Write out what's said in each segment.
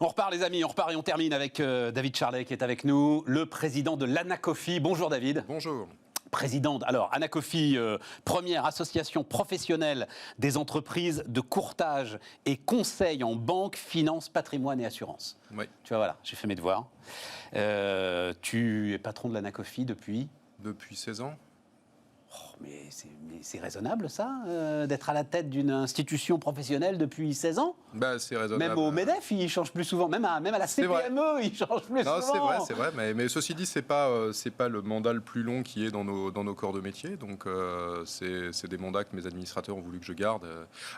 On repart les amis, on repart et on termine avec David Charlet qui est avec nous, le président de l'Anacofi. Bonjour David. Bonjour. Présidente, alors Anacofi, première association professionnelle des entreprises de courtage et conseil en banque, finance, patrimoine et assurance. Oui. Tu vois, voilà, j'ai fait mes devoirs. Tu es patron de l'Anacofi depuis 16 ans. Oh, mais c'est raisonnable ça, d'être à la tête d'une institution professionnelle depuis 16 ans? Bah, c'est raisonnable. Même au MEDEF, ils changent plus souvent. Même à la CPME, ils changent plus souvent. C'est vrai. Mais ceci dit, c'est pas le mandat le plus long qui est dans nos corps de métier. Donc, c'est des mandats que mes administrateurs ont voulu que je garde.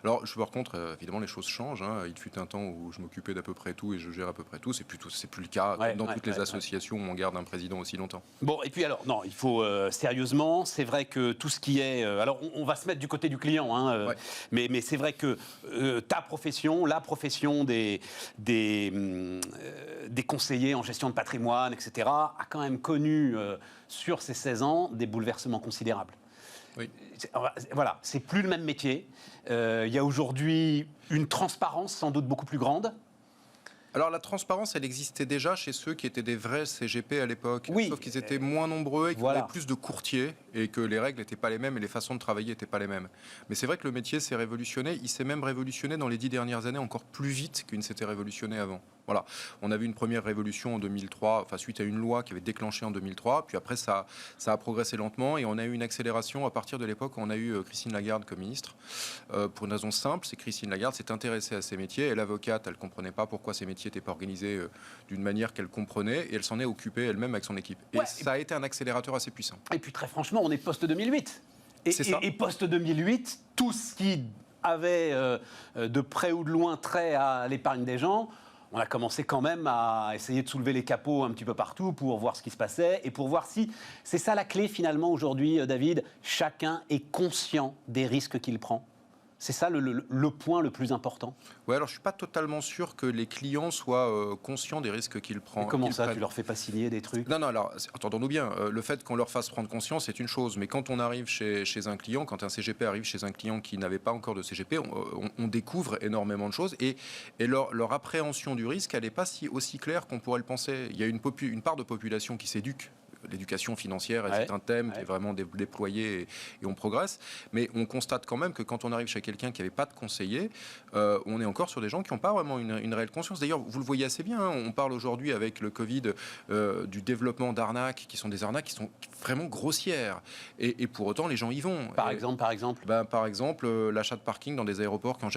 Alors, par contre, évidemment, les choses changent. Hein. Il fut un temps où je m'occupais d'à peu près tout et je gère à peu près tout. C'est plus le cas dans toutes les associations où on garde un président aussi longtemps. Bon, et puis alors, non, il faut sérieusement, c'est vrai que tout ce qui est... alors, on va se mettre du côté du client, hein, mais c'est vrai que ta profession, la profession des conseillers en gestion de patrimoine, etc., a quand même connu, sur ces 16 ans, des bouleversements considérables. Oui. Voilà, c'est plus le même métier. Il y a aujourd'hui une transparence sans doute beaucoup plus grande. Alors la transparence, elle existait déjà chez ceux qui étaient des vrais CGP à l'époque, sauf qu'ils étaient moins nombreux et qu'il y avait plus de courtiers et que les règles n'étaient pas les mêmes et les façons de travailler n'étaient pas les mêmes. Mais c'est vrai que le métier s'est révolutionné, il s'est même révolutionné dans les 10 dernières années encore plus vite qu'il ne s'était révolutionné avant. Voilà, on a vu une première révolution en 2003, suite à une loi qui avait déclenché en 2003, puis après ça a progressé lentement et on a eu une accélération à partir de l'époque où on a eu Christine Lagarde comme ministre. Pour une raison simple, c'est que Christine Lagarde s'est intéressée à ces métiers, elle est avocate, elle ne comprenait pas pourquoi ces métiers n'étaient pas organisés d'une manière qu'elle comprenait et elle s'en est occupée elle-même avec son équipe. Et ça a été un accélérateur assez puissant. Et puis très franchement, on est post-2008. Et post-2008, tout ce qui avait de près ou de loin trait à l'épargne des gens, on a commencé quand même à essayer de soulever les capots un petit peu partout pour voir ce qui se passait et pour voir si... C'est ça la clé finalement aujourd'hui, David. Chacun est conscient des risques qu'il prend. C'est ça le point le plus important. Oui, alors je ne suis pas totalement sûr que les clients soient conscients des risques qu'ils prennent. Comment ça, tu leur fais pas signer des trucs? Non, alors, entendons-nous bien, le fait qu'on leur fasse prendre conscience, c'est une chose. Mais quand on arrive chez un client, quand un CGP arrive chez un client qui n'avait pas encore de CGP, on découvre énormément de choses. Et leur appréhension du risque, elle n'est pas aussi claire qu'on pourrait le penser. Il y a une part de population qui s'éduque. L'éducation financière, c'est un thème qui est vraiment déployé et on progresse. Mais on constate quand même que quand on arrive chez quelqu'un qui n'avait pas de conseiller, on est encore sur des gens qui n'ont pas vraiment une réelle conscience. D'ailleurs, vous le voyez assez bien, hein, on parle aujourd'hui avec le Covid du développement d'arnaques, qui sont des arnaques qui sont vraiment grossières. Et pour autant, les gens y vont. Par exemple Par exemple, l'achat de parking dans des aéroports qui n'ont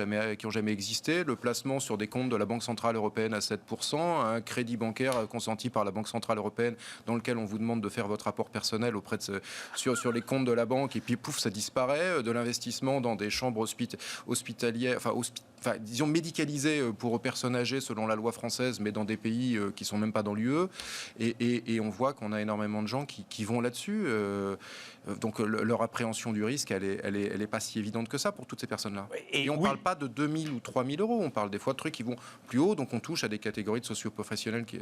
jamais existé, le placement sur des comptes de la Banque Centrale Européenne à 7%, un crédit bancaire consenti par la Banque Centrale Européenne dans lequel on vous demande de faire votre rapport personnel sur les comptes de la banque et puis pouf, ça disparaît, de l'investissement dans des chambres hospitalières, disons médicalisées pour personnes âgées selon la loi française, mais dans des pays qui sont même pas dans l'UE, et on voit qu'on a énormément de gens qui vont là-dessus, donc leur appréhension du risque, elle est pas si évidente que ça pour toutes ces personnes-là. Et on parle pas de 2000 ou 3000 euros, on parle des fois de trucs qui vont plus haut, donc on touche à des catégories de socio-professionnels qui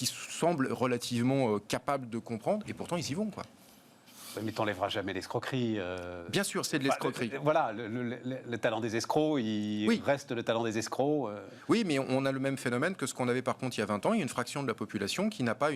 semblent relativement capables de comprendre, et pourtant ils y vont, quoi. Mais t'enlèveras jamais l'escroquerie. Bien sûr, c'est de l'escroquerie. Voilà, le talent des escrocs, reste le talent des escrocs. Oui, mais on a le même phénomène que ce qu'on avait par contre il y a 20 ans. Il y a une fraction de la population qui n'a pas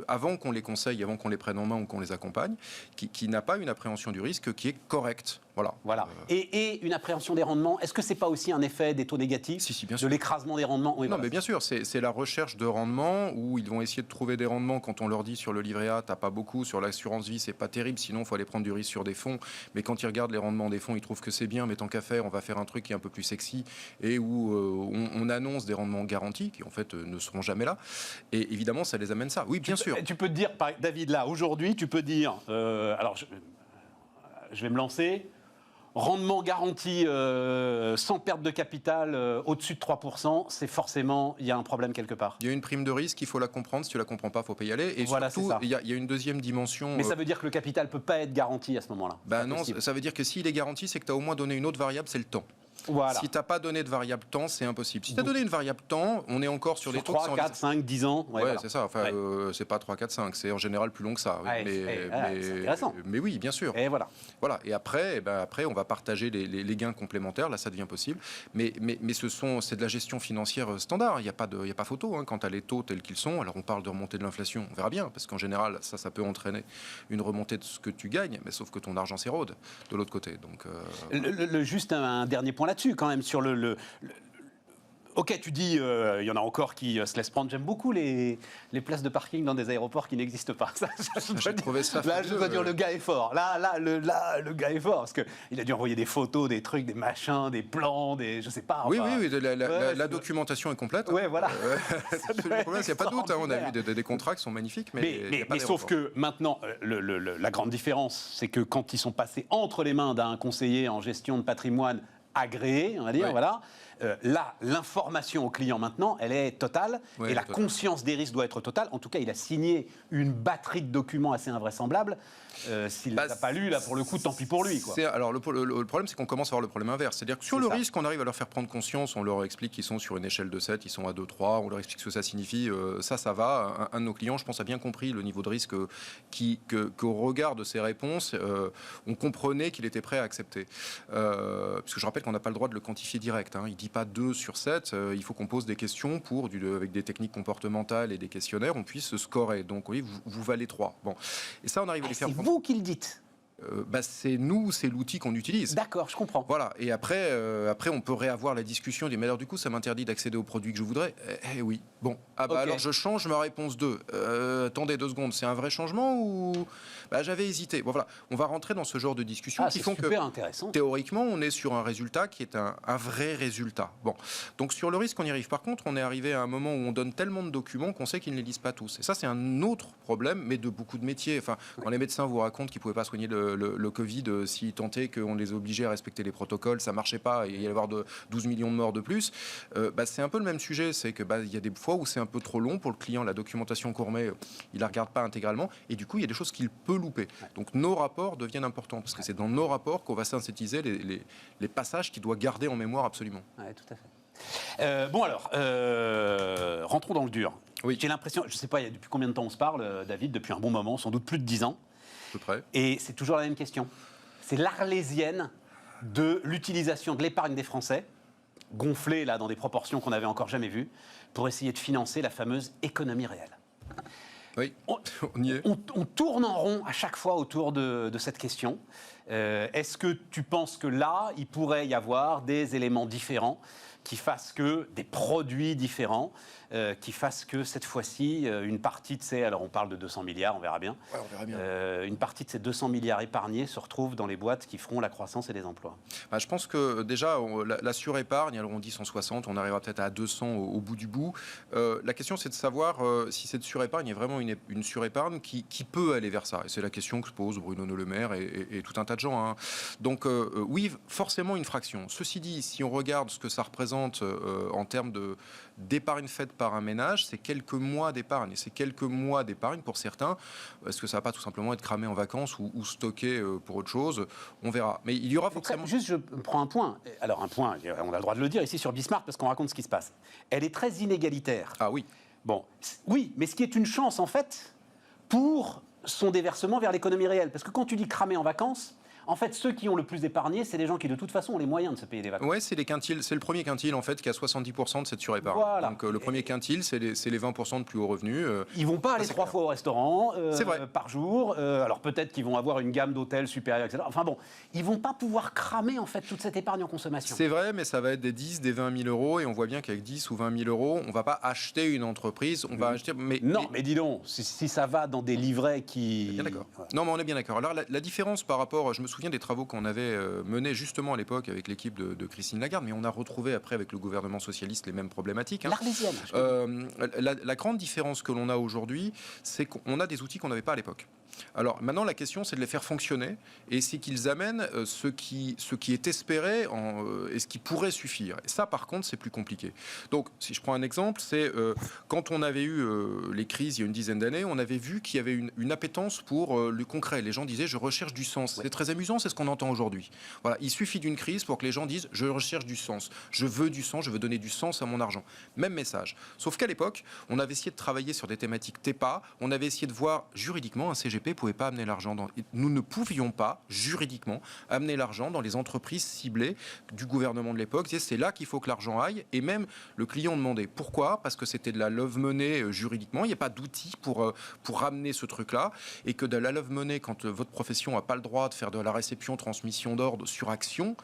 avant qu'on les conseille, avant qu'on les prenne en main ou qu'on les accompagne, qui n'a pas une appréhension du risque qui est correcte. Voilà. Et une appréhension des rendements, est-ce que c'est pas aussi un effet des taux négatifs, Si, bien sûr. de l'écrasement des rendements? Oui, non, mais bien sûr, c'est la recherche de rendement où ils vont essayer de trouver des rendements quand on leur dit sur le livret A, t'as pas beaucoup, sur l'assurance vie, c'est pas terrible, sinon il faut aller prendre du risque sur des fonds. Mais quand ils regardent les rendements des fonds, ils trouvent que c'est bien, mais tant qu'à faire, on va faire un truc qui est un peu plus sexy et où on annonce des rendements garantis qui en fait ne seront jamais là. Et évidemment, ça les amène ça. Oui, bien sûr. Tu peux te dire, David, là, aujourd'hui, tu peux dire, alors je vais me lancer. Rendement garanti sans perte de capital au-dessus de 3%, c'est forcément, il y a un problème quelque part. Il y a une prime de risque, il faut la comprendre. Si tu la comprends pas, il faut pas y aller. Et voilà, surtout, il y a une deuxième dimension. Mais ça veut dire que le capital peut pas être garanti à ce moment-là? Non, ça veut dire que s'il est garanti, c'est que tu as au moins donné une autre variable, c'est le temps. Voilà. Si tu n'as pas donné de variable temps, c'est impossible. Si tu as donné une variable temps, on est encore sur des taux 3, 4, 5, 10 ans. Ouais, voilà. C'est ça. Enfin, c'est pas 3, 4, 5. C'est en général plus long que ça. Ouais, c'est intéressant. Mais oui, bien sûr. Et voilà. Et après, on va partager les gains complémentaires. Là, ça devient possible. Mais c'est de la gestion financière standard. Il n'y a pas photo quand tu as les taux tels qu'ils sont. Alors, on parle de remontée de l'inflation. On verra bien. Parce qu'en général, ça peut entraîner une remontée de ce que tu gagnes. Mais sauf que ton argent s'érode de l'autre côté. Donc, juste un dernier point là-dessus, quand même, sur Ok, tu dis, il y en a encore qui se laissent prendre. J'aime beaucoup les places de parking dans des aéroports qui n'existent pas. Je dois dire, le gars est fort. Le gars est fort. Parce qu'il a dû envoyer des photos, des trucs, des machins, des plans, je sais pas. Enfin, oui, la documentation est complète. Ouais, voilà. Il n'y a pas de doute. On a vu des contrats qui sont magnifiques. Mais sauf que maintenant, la grande différence, c'est que quand ils sont passés entre les mains d'un conseiller en gestion de patrimoine agréé, on va dire, voilà. Là, l'information au client maintenant, elle est totale, et la conscience des risques doit être totale. En tout cas, il a signé une batterie de documents assez invraisemblables. S'il ne l'a pas lu, là, pour le coup, tant pis pour lui. Alors, le problème, c'est qu'on commence à avoir le problème inverse. C'est-à-dire que sur le risque, on arrive à leur faire prendre conscience, on leur explique qu'ils sont sur une échelle de 7, ils sont à 2, 3, on leur explique ce que ça signifie. Ça va. Un de nos clients, je pense, a bien compris le niveau de risque qu'au regard de ses réponses, on comprenait qu'il était prêt à accepter. Parce que je rappelle qu'on n'a pas le droit de le quantifier direct. Il dit pas 2 sur 7, il faut qu'on pose des questions pour, avec des techniques comportementales et des questionnaires, on puisse scorer. Donc oui, vous valez 3. Bon. Et ça, on arrive à les faire prendre. C'est vous qui le dites. C'est l'outil qu'on utilise. D'accord, je comprends. Voilà, et après on peut réavoir la discussion, mais alors du coup ça m'interdit d'accéder aux produits que je voudrais. Oui, bon, alors je change ma réponse 2. Attendez 2 secondes, c'est un vrai changement ou j'avais hésité. Bon, voilà, on va rentrer dans ce genre de discussion qui font que intéressant. Théoriquement on est sur un résultat qui est un vrai résultat. Bon, donc sur le risque on y arrive. Par contre on est arrivé à un moment où on donne tellement de documents qu'on sait qu'ils ne les lisent pas tous. Et ça c'est un autre problème, mais de beaucoup de métiers. Enfin, quand les médecins vous racontent qu'ils ne pouvaient pas soigner le Covid, s'ils tentaient qu'on les obligeait à respecter les protocoles, ça marchait pas, et il y allait avoir 12 millions de morts de plus. C'est un peu le même sujet, c'est que il y a des fois où c'est un peu trop long pour le client, la documentation qu'on remet, il la regarde pas intégralement, et du coup il y a des choses qu'il peut louper. Donc nos rapports deviennent importants, parce que c'est dans nos rapports qu'on va synthétiser les passages qu'il doit garder en mémoire absolument. Ouais, tout à fait. Bon alors, rentrons dans le dur. Oui. J'ai l'impression, je ne sais pas depuis combien de temps on se parle, David, depuis un bon moment, sans doute plus de 10 ans. À peu près. Et c'est toujours la même question. C'est l'arlésienne de l'utilisation de l'épargne des Français, gonflée là dans des proportions qu'on n'avait encore jamais vues, pour essayer de financer la fameuse économie réelle. Oui, on y est. On tourne en rond à chaque fois autour de cette question. Est-ce que tu penses que là, il pourrait y avoir des éléments différents qui fassent que, des produits différents, qui fassent que cette fois-ci, une partie de ces, alors on parle de 200 milliards, on verra bien, ouais, on verra bien. Une partie de ces 200 milliards épargnés se retrouve dans les boîtes qui feront la croissance et les emplois. Je pense que déjà, la surépargne, alors on dit 160, on arrivera peut-être à 200 au bout du bout. La question, c'est de savoir si cette surépargne est vraiment une surépargne qui peut aller vers ça. Et c'est la question que se pose Bruno Le Maire et tout un tas de gens. Donc oui, forcément une fraction. Ceci dit, si on regarde ce que ça représente en termes d'épargne faite par un ménage, c'est quelques mois d'épargne. Et ces quelques mois d'épargne, pour certains, est-ce que ça va pas tout simplement être cramé en vacances ou stocké pour autre chose? On verra. Mais il y aura forcément... Juste, je prends un point. Alors un point, on a le droit de le dire ici sur Bismarck, parce qu'on raconte ce qui se passe. Elle est très inégalitaire. Ah oui. Bon, oui, mais ce qui est une chance, en fait, pour son déversement vers l'économie réelle. Parce que quand tu dis cramer en vacances... En fait, ceux qui ont le plus épargné, c'est les gens qui, de toute façon, ont les moyens de se payer des vacances. Oui, c'est les quintiles. C'est le premier quintile, en fait, qui a 70% de cette surépargne. Voilà. Donc, le premier quintile, c'est les 20% de plus haut revenu. Ils ne vont pas aller 3 fois au restaurant par jour. Alors, peut-être qu'ils vont avoir une gamme d'hôtels supérieure, etc. Enfin bon, ils ne vont pas pouvoir cramer, en fait, toute cette épargne en consommation. C'est vrai, mais ça va être des 10, des 20 000 euros. Et on voit bien qu'avec 10 ou 20 000 euros, on ne va pas acheter une entreprise. On va acheter... Mais dis donc, si ça va dans des livrets qui... Bien d'accord. Ouais. Non, mais on est bien d'accord. Alors, la différence par rapport... Je me souviens des travaux qu'on avait mené justement à l'époque avec l'équipe de Christine Lagarde, mais on a retrouvé après avec le gouvernement socialiste les mêmes problématiques. L'Arlésienne. La grande différence que l'on a aujourd'hui, c'est qu'on a des outils qu'on n'avait pas à l'époque. Alors maintenant, la question, c'est de les faire fonctionner et c'est qu'ils amènent ce qui est espéré et ce qui pourrait suffire. Et ça, par contre, c'est plus compliqué. Donc, si je prends un exemple, c'est quand on avait eu les crises il y a une dizaine d'années, on avait vu qu'il y avait une appétence pour le concret. Les gens disaient « je recherche du sens ». C'est très amusant, c'est ce qu'on entend aujourd'hui. Voilà, il suffit d'une crise pour que les gens disent « je recherche du sens, je veux du sens, je veux donner du sens à mon argent ». Même message. Sauf qu'à l'époque, on avait essayé de travailler sur des thématiques TEPA, on avait essayé de voir juridiquement un CGP ne pouvait pas amener l'argent nous ne pouvions pas juridiquement amener l'argent dans les entreprises ciblées du gouvernement de l'époque. C'est là qu'il faut que l'argent aille, et même le client demandait pourquoi, parce que c'était de la love money juridiquement, il n'y a pas d'outils pour ramener ce truc-là, et que de la love money, quand votre profession n'a pas le droit de faire de la réception, transmission d'ordre sur action,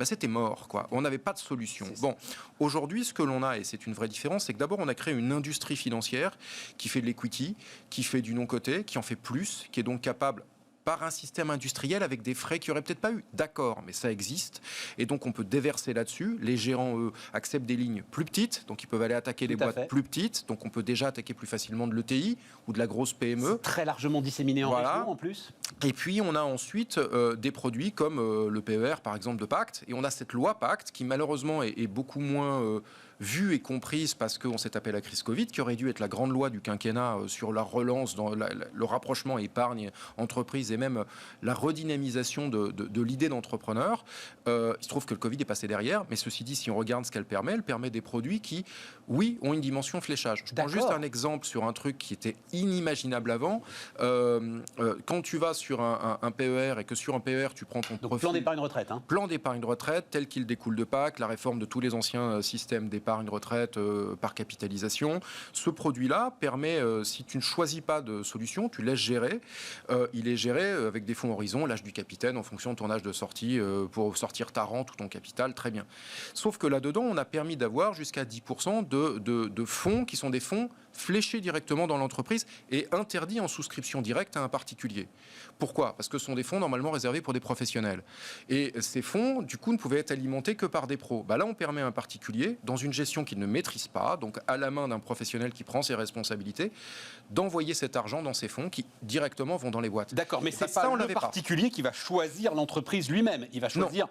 c'était mort, quoi. On n'avait pas de solution. Bon, aujourd'hui, ce que l'on a, et c'est une vraie différence, c'est que d'abord, on a créé une industrie financière qui fait de l'equity, qui fait du non-coté, qui en fait plus, qui est donc capable, par un système industriel avec des frais qu'il n'y aurait peut-être pas eu. D'accord, mais ça existe. Et donc, on peut déverser là-dessus. Les gérants, eux, acceptent des lignes plus petites. Donc, ils peuvent aller attaquer des boîtes plus petites. Donc, on peut déjà attaquer plus facilement de l'ETI ou de la grosse PME. C'est très largement disséminé en région, en plus. Et puis, on a ensuite des produits comme le PER, par exemple, de Pacte. Et on a cette loi Pacte qui, malheureusement, est beaucoup moins vue et comprise parce qu'on s'est tapé la crise Covid, qui aurait dû être la grande loi du quinquennat sur la relance, dans le rapprochement épargne, entreprise et même la redynamisation de l'idée d'entrepreneur. Il se trouve que le Covid est passé derrière, mais ceci dit, si on regarde ce qu'elle permet des produits qui, oui, ont une dimension fléchage. Je prends juste un exemple sur un truc qui était inimaginable avant. Quand tu vas sur un PER et que sur un PER, tu prends ton profil... Plan d'épargne retraite. Hein. Plan d'épargne retraite, tel qu'il découle de Pâques, la réforme de tous les anciens systèmes d'épargne retraite par capitalisation. Ce produit-là permet, si tu ne choisis pas de solution, tu laisses gérer. Il est géré avec des fonds horizon, l'âge du capitaine, en fonction de ton âge de sortie, pour sortir ta rente ou ton capital, très bien. Sauf que là-dedans, on a permis d'avoir jusqu'à 10% de fonds qui sont des fonds fléchés directement dans l'entreprise et interdits en souscription directe à un particulier. Pourquoi ? Parce que ce sont des fonds normalement réservés pour des professionnels. Et ces fonds, du coup, ne pouvaient être alimentés que par des pros. Là, on permet à un particulier, dans une gestion qu'il ne maîtrise pas, donc à la main d'un professionnel qui prend ses responsabilités, d'envoyer cet argent dans ces fonds qui, directement, vont dans les boîtes. D'accord, mais c'est pas le particulier qui va choisir l'entreprise lui-même. Il va choisir...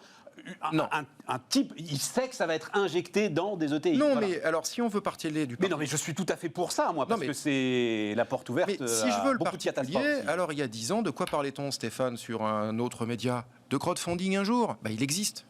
Un type, il sait que ça va être injecté dans des ETI. Non, voilà. Mais alors, si on veut partir du... Mais non, mais je suis tout à fait pour ça, moi, parce que c'est la porte ouverte. Mais si je veux le particulier, alors il y a 10 ans, de quoi parlait-on, Stéphane, sur un autre média ? De crowdfunding un jour ? Il existe.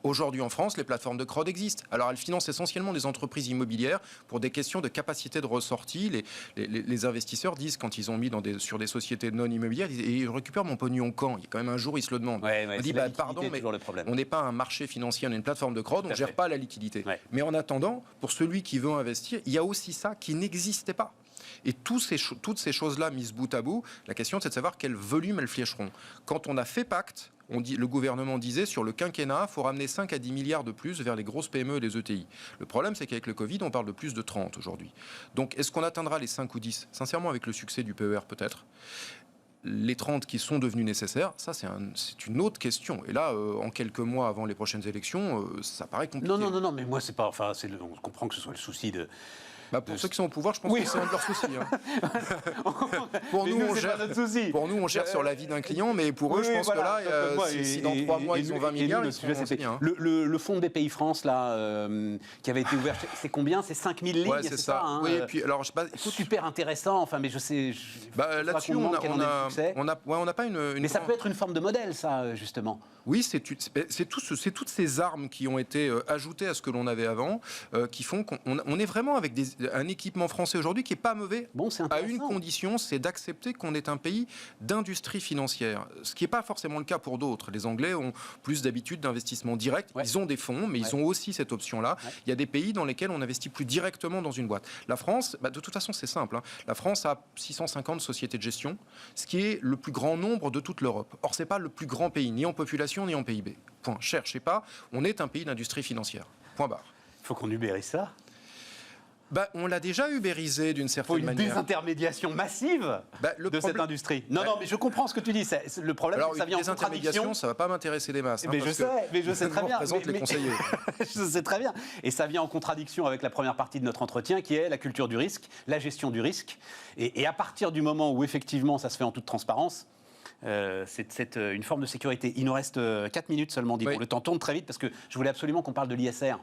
Aujourd'hui en France, les plateformes de crowd existent. Alors elles financent essentiellement des entreprises immobilières pour des questions de capacité de ressortie. Les investisseurs disent, quand ils ont mis sur des sociétés non immobilières, ils récupèrent mon pognon quand ? Il y a quand même un jour, ils se le demandent. On dit, pardon, mais on n'est pas un marché financier, on est une plateforme de crowd, on ne gère pas la liquidité. Ouais. Mais en attendant, pour celui qui veut investir, il y a aussi ça qui n'existait pas. Et toutes ces choses-là mises bout à bout, la question c'est de savoir quel volume elles flécheront. Quand on a fait Pacte, le gouvernement disait sur le quinquennat, il faut ramener 5 à 10 milliards de plus vers les grosses PME et les ETI. Le problème, c'est qu'avec le Covid, on parle de plus de 30 aujourd'hui. Donc, est-ce qu'on atteindra les 5 ou 10 ? Sincèrement, avec le succès du PER, peut-être. Les 30 qui sont devenus nécessaires, ça, c'est une autre question. Et là, en quelques mois avant les prochaines élections, ça paraît compliqué. Non, mais moi, c'est pas... Enfin, on comprend que ce soit le souci de... Pour ceux qui sont au pouvoir, je pense que c'est un de leurs soucis. Pour nous, on gère sur la vie d'un client, mais pour eux, je pense que là, si dans 3 mois, ils ont 20 milliards, ils sont bien. Le fonds de BPI France, là, qui avait été ouvert, c'est combien ? C'est 5000 lignes, c'est ça. Oui, et puis, alors, super intéressant, enfin, mais je sais... Là-dessus, on n'a pas une... Mais ça peut être une forme de modèle, ça, justement. Oui, c'est toutes ces armes qui ont été ajoutées à ce que l'on avait avant, qui font qu'on est vraiment avec un équipement français aujourd'hui qui n'est pas mauvais, à une condition, c'est d'accepter qu'on est un pays d'industrie financière. Ce qui n'est pas forcément le cas pour d'autres. Les Anglais ont plus d'habitude d'investissement direct. Ouais. Ils ont des fonds, mais ils ont aussi cette option-là. Ouais. Il y a des pays dans lesquels on investit plus directement dans une boîte. La France, de toute façon, c'est simple. La France a 650 sociétés de gestion, ce qui est le plus grand nombre de toute l'Europe. Or, ce n'est pas le plus grand pays, ni en population, ni en PIB. Point. Cherchez pas, on est un pays d'industrie financière. Point barre. Il faut qu'on ubérise ça. On l'a déjà ubérisé d'une certaine manière. Il faut une désintermédiation massive de cette industrie. Non, mais je comprends ce que tu dis. Le problème, c'est que ça vient en contradiction. Ça ne va pas m'intéresser des masses. Mais je sais très bien. Les conseillers. Je sais très bien. Et ça vient en contradiction avec la première partie de notre entretien, qui est la culture du risque, la gestion du risque. Et à partir du moment où, effectivement, ça se fait en toute transparence, c'est une forme de sécurité. Il nous reste 4 minutes seulement, Dico. Le temps tourne très vite parce que je voulais absolument qu'on parle de l'ISR.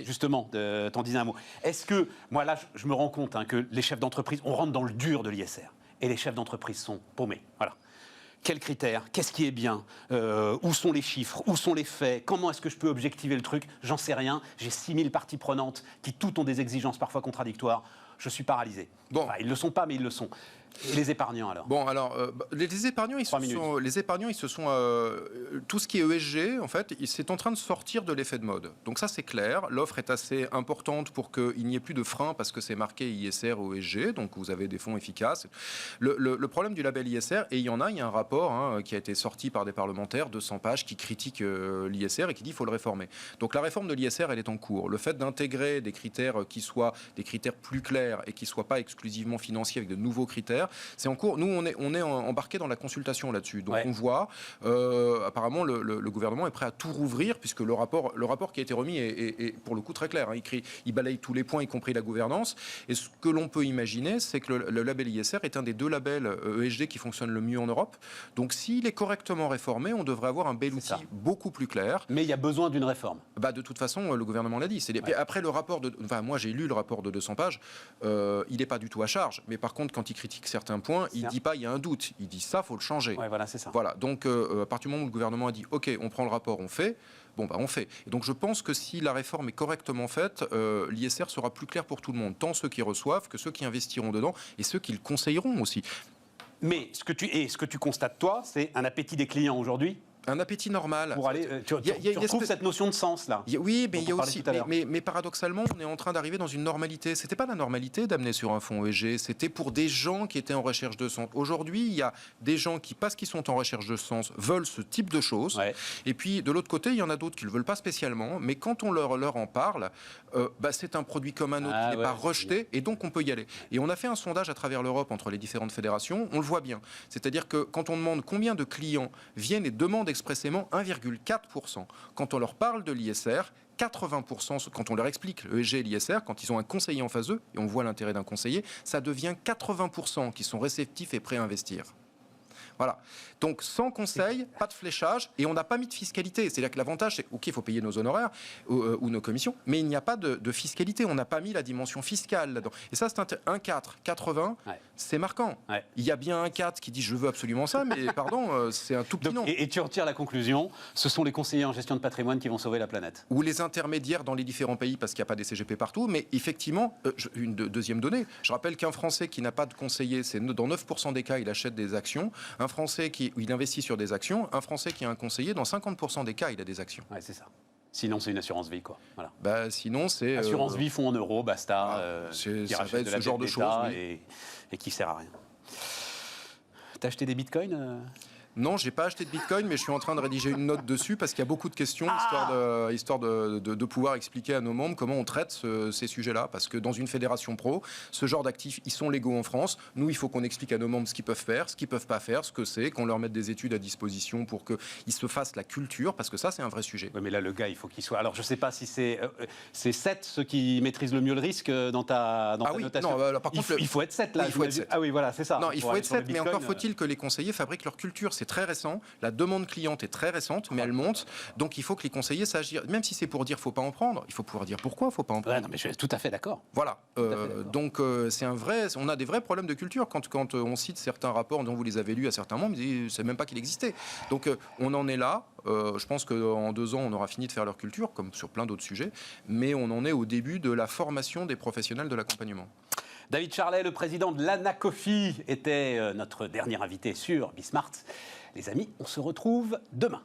Justement, t'en disais un mot. Est-ce que, moi là, je me rends compte que les chefs d'entreprise, on rentre dans le dur de l'ISR. Et les chefs d'entreprise sont paumés. Voilà. Quels critères? Qu'est-ce qui est bien? Où sont les chiffres? Où sont les faits? Comment est-ce que je peux objectiver le truc? J'en sais rien. J'ai 6000 parties prenantes qui toutes ont des exigences parfois contradictoires. Je suis paralysé. Enfin, ils ne le sont pas, mais ils le sont. Et les épargnants alors? Les épargnants, ils se sont tout ce qui est ESG, en fait, c'est en train de sortir de l'effet de mode. Donc ça, c'est clair. L'offre est assez importante pour qu'il n'y ait plus de frein parce que c'est marqué ISR ou ESG. Donc vous avez des fonds efficaces. Le problème du label ISR, et il y a un rapport qui a été sorti par des parlementaires, 200 pages, qui critique l'ISR et qui dit qu'il faut le réformer. Donc la réforme de l'ISR, elle est en cours. Le fait d'intégrer des critères qui soient des critères plus clairs et qui ne soient pas exclusivement financiers avec de nouveaux critères, c'est en cours. Nous, on est embarqué dans la consultation là-dessus. Donc on voit, apparemment, le gouvernement est prêt à tout rouvrir, puisque le rapport qui a été remis est pour le coup très clair. Il balaye tous les points, y compris la gouvernance. Et ce que l'on peut imaginer, c'est que le label ISR est un des 2 labels ESG qui fonctionnent le mieux en Europe. Donc s'il est correctement réformé, on devrait avoir un bel outil beaucoup plus clair. Mais il y a besoin d'une réforme. De toute façon, le gouvernement l'a dit. Après, le rapport moi j'ai lu le rapport de 200 pages, il n'est pas du tout à charge. Mais par contre, quand il critique certains points, il ne dit pas il y a un doute. Il dit ça, il faut le changer. Voilà, c'est ça. Voilà. Donc, à partir du moment où le gouvernement a dit OK, on prend le rapport, on fait. On fait. Et donc, je pense que si la réforme est correctement faite, l'ISR sera plus clair pour tout le monde, tant ceux qui reçoivent que ceux qui investiront dedans et ceux qui le conseilleront aussi. Mais ce que tu constates, toi, c'est un appétit des clients aujourd'hui? Un appétit normal. Pour aller, tu retrouves cette notion de sens là. Oui, mais il y a aussi. Mais paradoxalement, on est en train d'arriver dans une normalité. C'était pas la normalité d'amener sur un fonds ESG. C'était pour des gens qui étaient en recherche de sens. Aujourd'hui, il y a des gens qui, parce qu'ils sont en recherche de sens, veulent ce type de choses. Et puis de l'autre côté, il y en a d'autres qui le veulent pas spécialement. Mais quand on leur en parle, c'est un produit comme un autre qui n'est pas rejeté, et donc on peut y aller. Et on a fait un sondage à travers l'Europe entre les différentes fédérations. On le voit bien. C'est-à-dire que quand on demande combien de clients viennent et demandent expressément 1,4%. Quand on leur parle de l'ISR, 80%, quand on leur explique le ESG et l'ISR, quand ils ont un conseiller en face d'eux, et on voit l'intérêt d'un conseiller, ça devient 80% qui sont réceptifs et prêts à investir. Voilà. Donc, sans conseil, pas de fléchage, et on n'a pas mis de fiscalité. C'est-à-dire que l'avantage, c'est OK, il faut payer nos honoraires ou nos commissions, mais il n'y a pas de fiscalité. On n'a pas mis la dimension fiscale là-dedans. Et ça, c'est un 4, 80, c'est marquant. Il y a bien un 4 qui dit je veux absolument ça, mais pardon, c'est un tout petit nom. Et tu retires la conclusion, ce sont les conseillers en gestion de patrimoine qui vont sauver la planète. Ou les intermédiaires dans les différents pays, parce qu'il n'y a pas des CGP partout, mais effectivement, une deuxième donnée, je rappelle qu'un Français qui n'a pas de conseiller, c'est dans 9% des cas, il achète des actions. Un Français il investit sur des actions, un Français qui a un conseiller, dans 50% des cas, il a des actions. Ouais, c'est ça. Sinon, c'est une assurance vie, quoi. Voilà. Sinon, c'est... Assurance vie, fonds en euros, basta. Qui rachète de la genre de choses. Et qui sert à rien. T'as acheté des bitcoins Non, je n'ai pas acheté de Bitcoin, mais je suis en train de rédiger une note dessus parce qu'il y a beaucoup de questions, histoire de pouvoir expliquer à nos membres comment on traite ces sujets-là. Parce que dans une fédération pro, ce genre d'actifs, ils sont légaux en France. Nous, il faut qu'on explique à nos membres ce qu'ils peuvent faire, ce qu'ils ne peuvent pas faire, ce que c'est, qu'on leur mette des études à disposition pour qu'ils se fassent la culture, parce que ça, c'est un vrai sujet. Oui, mais là, le gars, il faut qu'il soit... Alors, je ne sais pas si c'est 7 ceux qui maîtrisent le mieux le risque dans ta notation. Non, par contre, il faut être 7, là. Il faut être 7. Ah oui, voilà, c'est ça. Non, il faut être 7, mais encore faut-il que les conseillers fabriquent leur culture. C'est très récent. La demande cliente est très récente, mais elle monte. Donc, il faut que les conseillers sachent dire, même si c'est pour dire faut pas en prendre, il faut pouvoir dire pourquoi faut pas en prendre. Ouais, non, mais je suis tout à fait d'accord. Voilà. Donc, c'est un vrai... On a des vrais problèmes de culture. Quand on cite certains rapports dont vous les avez lus à certains membres, ils ne savent même pas qu'il existait. Donc, on en est là. Je pense qu'en 2 ans, on aura fini de faire leur culture, comme sur plein d'autres sujets. Mais on en est au début de la formation des professionnels de l'accompagnement. David Charlet, le président de l'Anacofi, était notre dernier invité sur Bismart. Les amis, on se retrouve demain.